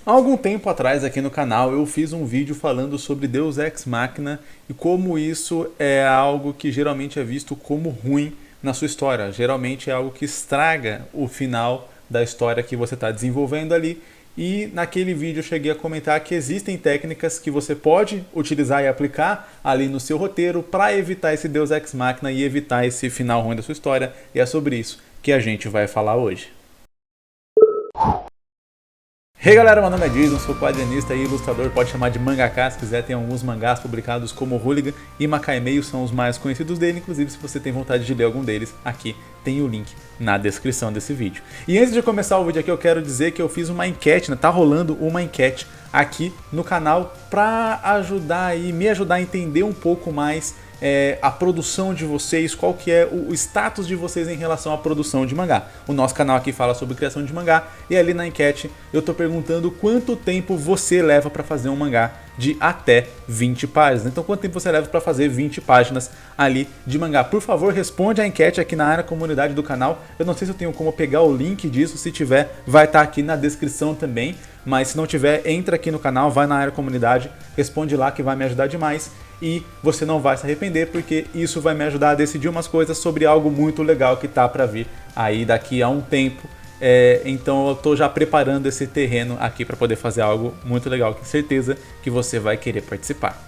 Há algum tempo atrás aqui no canal eu fiz um vídeo falando sobre Deus Ex Machina e como isso é algo que geralmente é visto como ruim na sua história. Geralmente é algo que estraga o final da história que você está desenvolvendo ali. E naquele vídeo eu cheguei a comentar que existem técnicas que você pode utilizar e aplicar ali no seu roteiro para evitar esse Deus Ex Machina e evitar esse final ruim da sua história. E é sobre isso que a gente vai falar hoje. Hey galera, meu nome é Jason, sou quadrinista e ilustrador, pode chamar de mangaka se quiser. Tem alguns mangás publicados como Hooligan e Makai Meio, são os mais conhecidos dele. Inclusive, se você tem vontade de ler algum deles, aqui tem o link na descrição desse vídeo. E antes de começar o vídeo aqui, eu quero dizer que eu fiz uma enquete, né? Tá rolando uma enquete aqui no canal para ajudar e me ajudar a entender um pouco mais a produção de vocês, qual que é o status de vocês em relação à produção de mangá. O nosso canal aqui fala sobre criação de mangá e ali na enquete eu tô perguntando quanto tempo você leva para fazer um mangá de até 20 páginas. Então quanto tempo você leva para fazer 20 páginas ali de mangá? Por favor, responde a enquete aqui na área comunidade do canal. Eu não sei se eu tenho como pegar o link disso, se tiver vai estar aqui na descrição também. Mas se não tiver, entra aqui no canal, vai na área comunidade, responde lá que vai me ajudar demais. E você não vai se arrepender, porque isso vai me ajudar a decidir umas coisas sobre algo muito legal que tá para vir aí daqui a um tempo. Então eu tô já preparando esse terreno aqui para poder fazer algo muito legal, com certeza que você vai querer participar.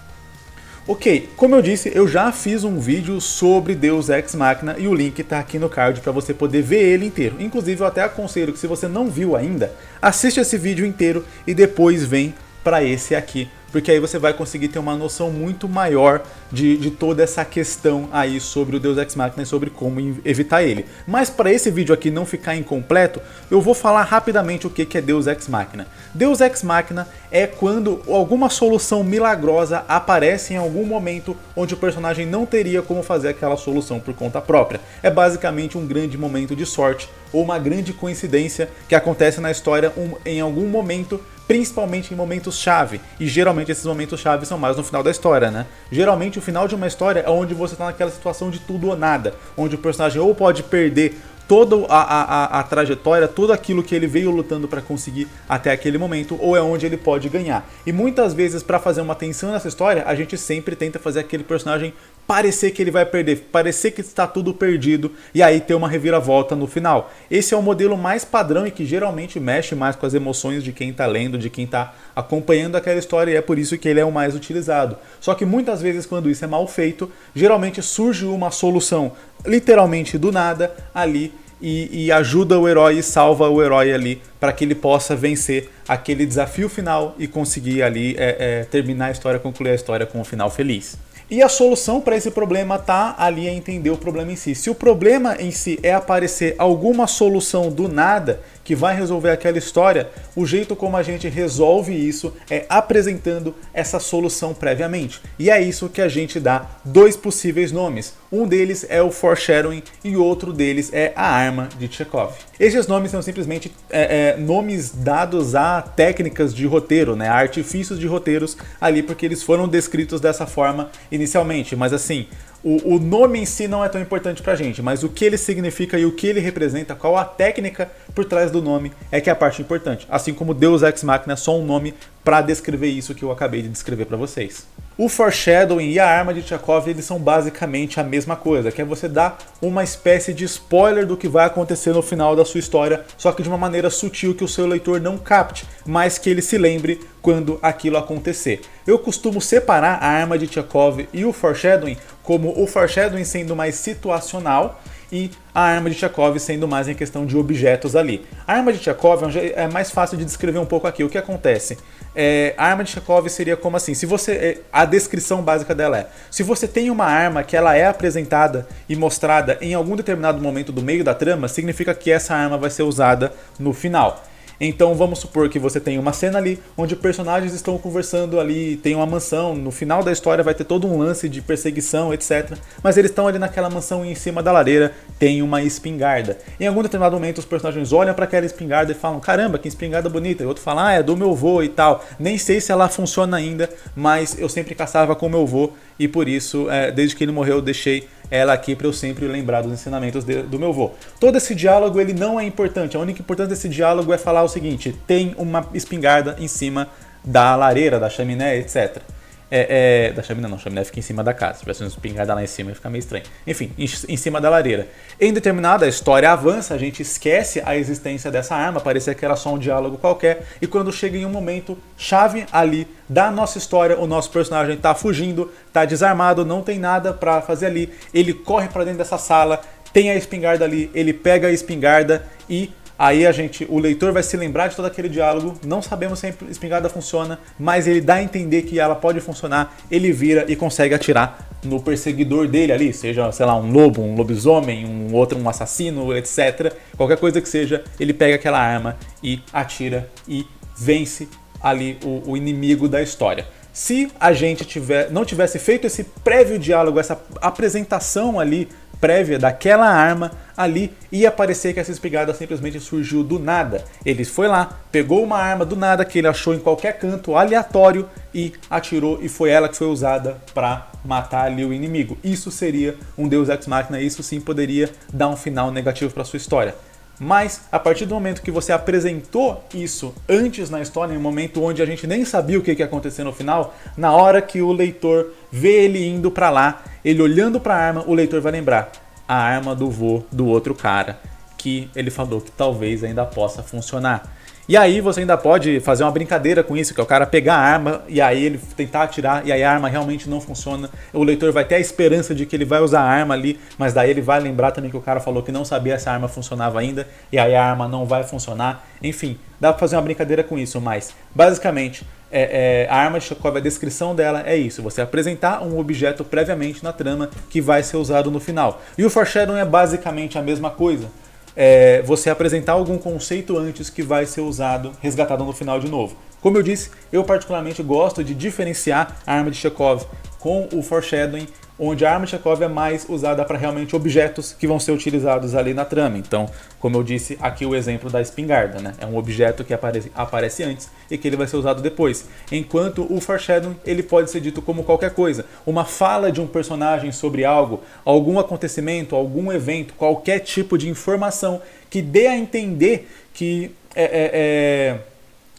Ok, como eu disse, eu já fiz um vídeo sobre Deus Ex Machina e o link tá aqui no card para você poder ver ele inteiro. Inclusive eu até aconselho que se você não viu ainda, assiste esse vídeo inteiro e depois vem para esse aqui, porque aí você vai conseguir ter uma noção muito maior de toda essa questão aí sobre o Deus Ex Machina e sobre como evitar ele. Mas para esse vídeo aqui não ficar incompleto, eu vou falar rapidamente o que é Deus Ex Machina. Deus Ex Machina é quando alguma solução milagrosa aparece em algum momento onde o personagem não teria como fazer aquela solução por conta própria. É basicamente um grande momento de sorte ou uma grande coincidência que acontece na história em algum momento, principalmente em momentos-chave. E geralmente esses momentos-chave são mais no final da história, né? Geralmente o final de uma história é onde você está naquela situação de tudo ou nada, onde o personagem ou pode perder toda a trajetória, tudo aquilo que ele veio lutando para conseguir até aquele momento, ou é onde ele pode ganhar. E muitas vezes, para fazer uma tensão nessa história, a gente sempre tenta fazer aquele personagem parecer que ele vai perder, parecer que está tudo perdido, e aí ter uma reviravolta no final. Esse é o modelo mais padrão e que geralmente mexe mais com as emoções de quem está lendo, de quem está acompanhando aquela história, e é por isso que ele é o mais utilizado. Só que muitas vezes, quando isso é mal feito, geralmente surge uma solução literalmente do nada ali e ajuda o herói e salva o herói ali para que ele possa vencer aquele desafio final e conseguir ali terminar a história, concluir a história com um final feliz. E a solução para esse problema tá ali a entender o problema em si. Se o problema em si é aparecer alguma solução do nada que vai resolver aquela história, o jeito como a gente resolve isso é apresentando essa solução previamente. E é isso que a gente dá dois possíveis nomes. Um deles é o foreshadowing e outro deles é a arma de Chekhov. Esses nomes são simplesmente nomes dados a técnicas de roteiro, né, a artifícios de roteiros ali, porque eles foram descritos dessa forma inicialmente. Mas assim, o nome em si não é tão importante pra gente, mas o que ele significa e o que ele representa, qual a técnica por trás do nome é que é a parte importante. Assim como Deus Ex Machina é só um nome para descrever isso que eu acabei de descrever para vocês. O foreshadowing e a arma de Chekhov, eles são basicamente a mesma coisa, que é você dar uma espécie de spoiler do que vai acontecer no final da sua história, só que de uma maneira sutil que o seu leitor não capte, mas que ele se lembre quando aquilo acontecer. Eu costumo separar a arma de Chekhov e o foreshadowing, como o foreshadowing sendo mais situacional e a arma de Chekhov sendo mais em questão de objetos ali. A arma de Chekhov é mais fácil de descrever um pouco aqui. O que acontece? A arma de Chekhov seria como assim, se você, a descrição básica dela é, se você tem uma arma que ela é apresentada e mostrada em algum determinado momento do meio da trama, significa que essa arma vai ser usada no final. Então vamos supor que você tem uma cena ali onde personagens estão conversando ali, tem uma mansão, no final da história vai ter todo um lance de perseguição, etc. Mas eles estão ali naquela mansão e em cima da lareira tem uma espingarda. Em algum determinado momento os personagens olham para aquela espingarda e falam, caramba, que espingarda bonita. E o outro fala, ah, é do meu vô e tal. Nem sei se ela funciona ainda, mas eu sempre caçava com meu vô e por isso, desde que ele morreu, eu deixei ela aqui para eu sempre lembrar dos ensinamentos do meu avô. Todo esse diálogo ele não é importante, a única importância desse diálogo é falar o seguinte: tem uma espingarda em cima da lareira, da chaminé, etc. Da chaminé não, a chaminé fica em cima da casa. Se tivesse uma espingarda lá em cima ia ficar meio estranho. Enfim, em cima da lareira. Em determinada a história avança, a gente esquece a existência dessa arma, parecia que era só um diálogo qualquer, e quando chega em um momento chave ali da nossa história, o nosso personagem tá fugindo, tá desarmado, não tem nada pra fazer ali, ele corre pra dentro dessa sala, tem a espingarda ali, ele pega a espingarda e aí o leitor vai se lembrar de todo aquele diálogo, não sabemos se a espingarda funciona, mas ele dá a entender que ela pode funcionar, ele vira e consegue atirar no perseguidor dele ali, seja, sei lá, um lobo, um lobisomem, um assassino, etc. Qualquer coisa que seja, ele pega aquela arma e atira e vence ali o inimigo da história. Se a gente não tivesse feito esse prévio diálogo, essa apresentação ali prévia daquela arma, ali ia parecer que essa espingarda simplesmente surgiu do nada. Ele foi lá, pegou uma arma do nada que ele achou em qualquer canto aleatório e atirou, e foi ela que foi usada para matar ali o inimigo. Isso seria um Deus Ex Machina, isso sim poderia dar um final negativo para sua história. Mas, a partir do momento que você apresentou isso antes na história, em um momento onde a gente nem sabia o que ia acontecer no final, na hora que o leitor vê ele indo pra lá, ele olhando pra arma, o leitor vai lembrar: a arma do vô do outro cara, que ele falou que talvez ainda possa funcionar. E aí você ainda pode fazer uma brincadeira com isso, que é o cara pegar a arma e aí ele tentar atirar e aí a arma realmente não funciona. O leitor vai ter a esperança de que ele vai usar a arma ali, mas daí ele vai lembrar também que o cara falou que não sabia se a arma funcionava ainda e aí a arma não vai funcionar. Enfim, dá pra fazer uma brincadeira com isso, mas basicamente a arma de Chekhov, a descrição dela é isso: você apresentar um objeto previamente na trama que vai ser usado no final. E o foreshadowing é basicamente a mesma coisa. Você apresentar algum conceito antes que vai ser usado, resgatado no final de novo. Como eu disse, eu particularmente gosto de diferenciar a arma de Chekhov com o foreshadowing, onde a arma de Chekhov é mais usada para realmente objetos que vão ser utilizados ali na trama. Então, como eu disse, aqui o exemplo da espingarda, né? É um objeto que aparece antes e que ele vai ser usado depois. Enquanto o foreshadowing, ele pode ser dito como qualquer coisa. Uma fala de um personagem sobre algo, algum acontecimento, algum evento, qualquer tipo de informação que dê a entender que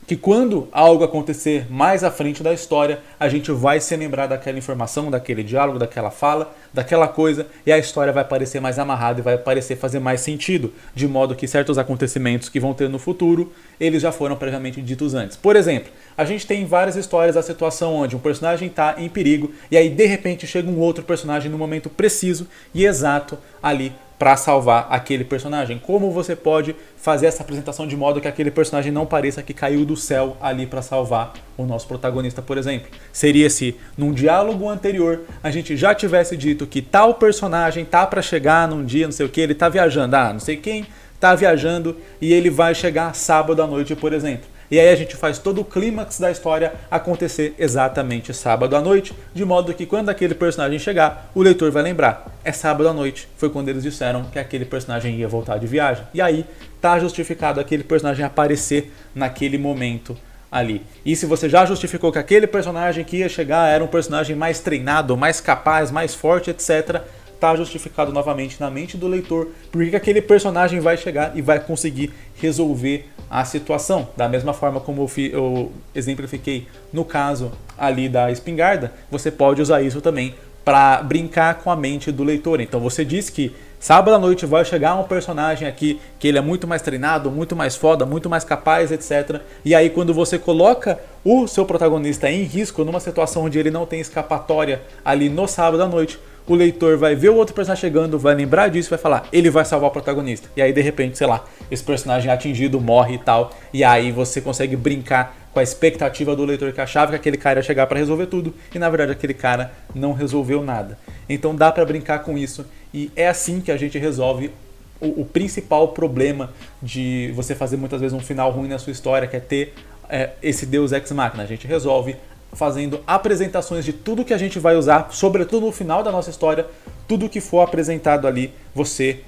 que quando algo acontecer mais à frente da história, a gente vai se lembrar daquela informação, daquele diálogo, daquela fala, daquela coisa, e a história vai parecer mais amarrada e vai parecer fazer mais sentido, de modo que certos acontecimentos que vão ter no futuro, eles já foram previamente ditos antes. Por exemplo, a gente tem várias histórias da situação onde um personagem está em perigo, e aí de repente chega um outro personagem no momento preciso e exato ali para salvar aquele personagem. Como você pode fazer essa apresentação de modo que aquele personagem não pareça que caiu do céu ali para salvar o nosso protagonista, por exemplo? Seria se num diálogo anterior a gente já tivesse dito que tal personagem tá para chegar num dia, não sei o que, ele tá viajando, não sei quem tá viajando e ele vai chegar sábado à noite, por exemplo. E aí a gente faz todo o clímax da história acontecer exatamente sábado à noite, de modo que quando aquele personagem chegar, o leitor vai lembrar: é sábado à noite, foi quando eles disseram que aquele personagem ia voltar de viagem. E aí tá justificado aquele personagem aparecer naquele momento ali. E se você já justificou que aquele personagem que ia chegar era um personagem mais treinado, mais capaz, mais forte, etc., tá justificado novamente na mente do leitor porque aquele personagem vai chegar e vai conseguir resolver a situação. Da mesma forma como eu exemplifiquei no caso ali da espingarda, você pode usar isso também para brincar com a mente do leitor. Então você diz que sábado à noite vai chegar um personagem aqui que ele é muito mais treinado, muito mais foda, muito mais capaz, etc. E aí quando você coloca o seu protagonista em risco, numa situação onde ele não tem escapatória ali no sábado à noite, o leitor vai ver o outro personagem chegando, vai lembrar disso e vai falar: ele vai salvar o protagonista. E aí de repente, sei lá, esse personagem atingido morre e tal. E aí você consegue brincar com a expectativa do leitor que achava que aquele cara ia chegar para resolver tudo e na verdade aquele cara não resolveu nada. Então dá para brincar com isso e é assim que a gente resolve o principal problema de você fazer muitas vezes um final ruim na sua história, que é ter esse Deus Ex Machina. A gente resolve fazendo apresentações de tudo que a gente vai usar, sobretudo no final da nossa história. Tudo que for apresentado ali, você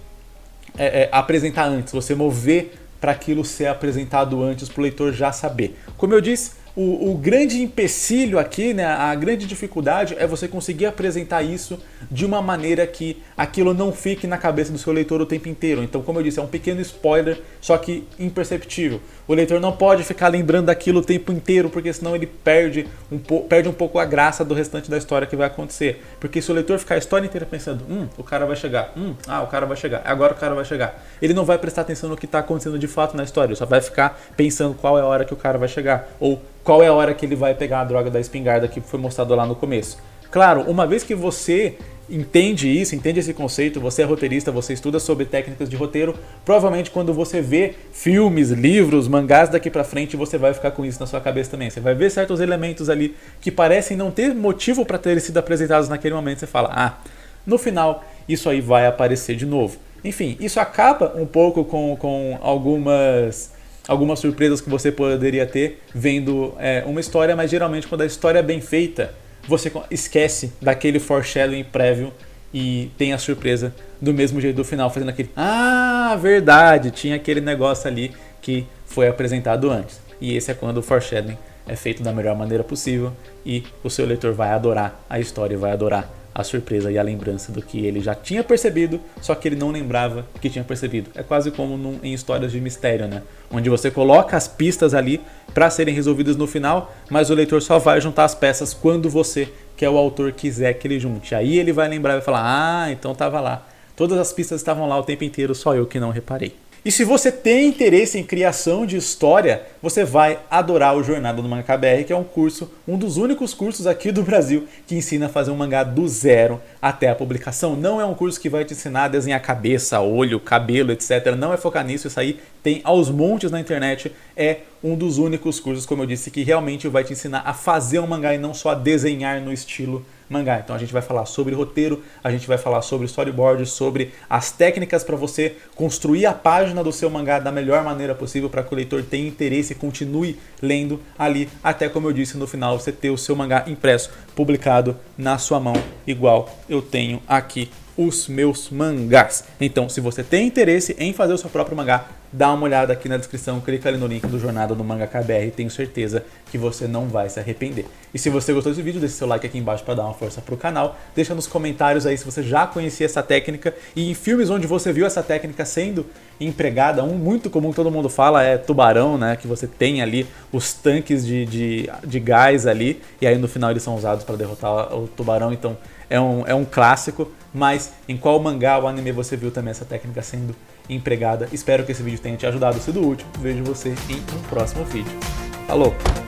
apresentar antes, você mover para aquilo ser apresentado antes para o leitor já saber. Como eu disse, o grande empecilho aqui, né, a grande dificuldade é você conseguir apresentar isso de uma maneira que aquilo não fique na cabeça do seu leitor o tempo inteiro. Então, como eu disse, é um pequeno spoiler, só que imperceptível. O leitor não pode ficar lembrando daquilo o tempo inteiro, porque senão ele perde um pouco a graça do restante da história que vai acontecer. Porque se o leitor ficar a história inteira pensando, o cara vai chegar, o cara vai chegar, agora o cara vai chegar, ele não vai prestar atenção no que está acontecendo de fato na história, ele só vai ficar pensando qual é a hora que o cara vai chegar, ou qual é a hora que ele vai pegar a droga da espingarda que foi mostrado lá no começo. Claro, uma vez que você entende isso, entende esse conceito, você é roteirista, você estuda sobre técnicas de roteiro, provavelmente quando você vê filmes, livros, mangás daqui pra frente, você vai ficar com isso na sua cabeça também. Você vai ver certos elementos ali que parecem não ter motivo para terem sido apresentados naquele momento, você fala, no final isso aí vai aparecer de novo. Enfim, isso acaba um pouco com algumas surpresas que você poderia ter vendo uma história, mas geralmente quando a história é bem feita, você esquece daquele foreshadowing prévio e tem a surpresa do mesmo jeito do final, fazendo aquele, verdade, tinha aquele negócio ali que foi apresentado antes. E esse é quando o foreshadowing é feito da melhor maneira possível e o seu leitor vai adorar a história, vai adorar a surpresa e a lembrança do que ele já tinha percebido, só que ele não lembrava que tinha percebido. É quase como em histórias de mistério, né? Onde você coloca as pistas ali para serem resolvidas no final, mas o leitor só vai juntar as peças quando você, que é o autor, quiser que ele junte. Aí ele vai lembrar e vai falar, então estava lá. Todas as pistas estavam lá o tempo inteiro, só eu que não reparei. E se você tem interesse em criação de história, você vai adorar o Jornada do Mangaka BR, que é um dos únicos cursos aqui do Brasil que ensina a fazer um mangá do zero até a publicação. Não é um curso que vai te ensinar a desenhar cabeça, olho, cabelo, etc. Não é focar nisso, isso aí tem aos montes na internet. É um dos únicos cursos, como eu disse, que realmente vai te ensinar a fazer um mangá e não só a desenhar no estilo mangá. Então a gente vai falar sobre roteiro, a gente vai falar sobre storyboard, sobre as técnicas para você construir a página do seu mangá da melhor maneira possível para que o leitor tenha interesse e continue lendo ali, até, como eu disse, no final você ter o seu mangá impresso, publicado na sua mão, igual eu tenho aqui os meus mangás. Então, se você tem interesse em fazer o seu próprio mangá, dá uma olhada aqui na descrição, clica ali no link do Jornada do Mangaka BR, tenho certeza que você não vai se arrepender. E se você gostou desse vídeo, deixe seu like aqui embaixo para dar uma força pro canal, deixa nos comentários aí se você já conhecia essa técnica e em filmes onde você viu essa técnica sendo empregada. Um muito comum que todo mundo fala é Tubarão, né, que você tem ali os tanques de gás ali e aí no final eles são usados para derrotar o tubarão, então é um clássico. Mas em qual mangá ou anime você viu também essa técnica sendo empregada? Espero que esse vídeo tenha te ajudado, sido útil. Vejo você em um próximo vídeo. Falou!